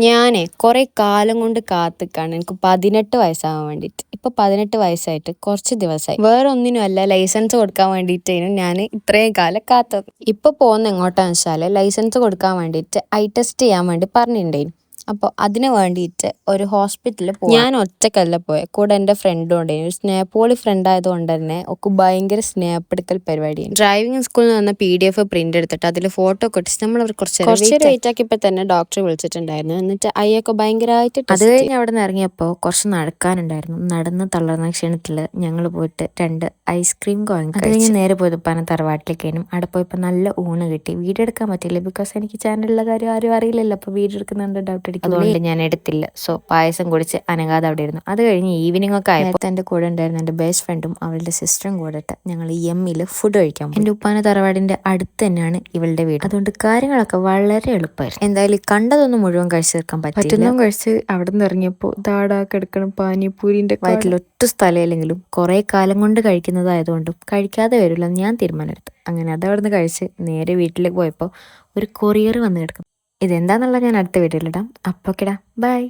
ഞാനേ കുറെ കാലം കൊണ്ട് കാത്തിക്കാണ് എനിക്ക് 18 വയസ്സാവാൻ വേണ്ടിയിട്ട്. ഇപ്പൊ 18 വയസ്സായിട്ട് കുറച്ച് ദിവസമായി. വേറെ ഒന്നിനുമല്ല, ലൈസൻസ് കൊടുക്കാൻ വേണ്ടിയിട്ടായിരുന്നു ഞാൻ ഇത്രയും കാലം കാത്തത്. ഇപ്പൊ പോകുന്ന എങ്ങോട്ടാന്ന് വെച്ചാല് ലൈസൻസ് കൊടുക്കാൻ വേണ്ടിയിട്ട് ടെസ്റ്റ് ചെയ്യാൻ വേണ്ടി പറഞ്ഞിട്ടുണ്ടായിരുന്നു. അപ്പോൾ അതിന് വേണ്ടിയിട്ട് ഒരു ഹോസ്പിറ്റലിൽ പോകും. ഞാൻ ഒറ്റക്കല്ല പോയത്, കൂടെ എൻ്റെ ഫ്രണ്ടും ഉണ്ടായിരുന്നു. ഒരു സ്നേപ്പോളി ഫ്രണ്ട് ആയതുകൊണ്ട് തന്നെ ഒക്കെ ഭയങ്കര സ്നേപ്പെടുക്കൽ പരിപാടിയാണ്. ഡ്രൈവിംഗ് സ്കൂളിൽ നിന്ന് PDF പ്രിന്റ് എടുത്തിട്ട് അതിൽ ഫോട്ടോ ഒക്കെ ഇട്ടിട്ട് നമ്മൾ കുറച്ച് വെയിറ്റ് ആക്കിയപ്പോൾ തന്നെ ഡോക്ടർ വിളിച്ചിട്ടുണ്ടായിരുന്നു. എന്നിട്ട് അയ്യൊക്കെ ഭയങ്കരമായിട്ട് അത് കഴിഞ്ഞ് അവിടെ നിന്ന് ഇറങ്ങിയപ്പോൾ കുറച്ച് നടക്കാനുണ്ടായിരുന്നു. നടന്ന് തളർന്ന ക്ഷീണത്തിൽ ഞങ്ങൾ പോയിട്ട് 2 ഐസ്ക്രീം വാങ്ങി. അത് കഴിഞ്ഞ് നേരെ പോയത് ഉപ്പാനെ തറവാട്ടിലേക്കാനും. അവിടെ പോയപ്പോൾ നല്ല ഊണ് കിട്ടി. വീഡിയോ എടുക്കാൻ പറ്റില്ല, ബിക്കോസ് എനിക്ക് ചാനലിലുള്ള കാര്യം ആരും അറിയില്ലല്ലോ. അപ്പോൾ വീഡിയോ എടുക്കുന്നുണ്ട് ഡൗട്ട് അടിക്കും, അതുകൊണ്ട് ഞാൻ എടുത്തില്ല. സോ പായസം കുടിച്ച് അനങ്ങാതെ അവിടെ ഇരുന്നു. അത് കഴിഞ്ഞ് ഈവനിങ് ഒക്കെ ആയപ്പോൾ എൻ്റെ കൂടെ ഉണ്ടായിരുന്ന എൻ്റെ ബെസ്റ്റ് ഫ്രണ്ടും അവളുടെ സിസ്റ്ററും കൂടെ ഇട്ട് ഞങ്ങൾ എമ്മിൽ ഫുഡ് കഴിക്കാൻ പോയി. എൻ്റെ ഉപ്പാന തറവാടിൻ്റെ അടുത്ത് തന്നെയാണ് ഇവളുടെ വീട്, അതുകൊണ്ട് കാര്യങ്ങളൊക്കെ വളരെ എളുപ്പമായിരുന്നു. എന്തായാലും കണ്ടതൊന്നും മുഴുവൻ കഴിച്ചു തീർക്കാൻ പറ്റുന്ന കഴിച്ച് അവിടെ നിന്ന് ഇറങ്ങിയപ്പോൾ ദാടാ കിടക്കണം പാനിപൂരിൻ്റെ വയറ്റിൽ ഒറ്റ സ്ഥലമില്ലെങ്കിലും കുറേ കാലം കൊണ്ട് കഴിക്കുന്നതായതുകൊണ്ടും കഴിക്കാതെ വരില്ല ഞാൻ തീരുമാനമെടുത്തു. അങ്ങനെ അത് അവിടെ നിന്ന് കഴിച്ച് നേരെ വീട്ടിലേക്ക് പോയപ്പോൾ ഒരു കൊറിയർ വന്ന് കിടക്കും. ഇതെന്താന്നുള്ളത് ഞാൻ അടുത്ത വീഡിയോയിലിടാം. അപ്പോൾ ബൈ.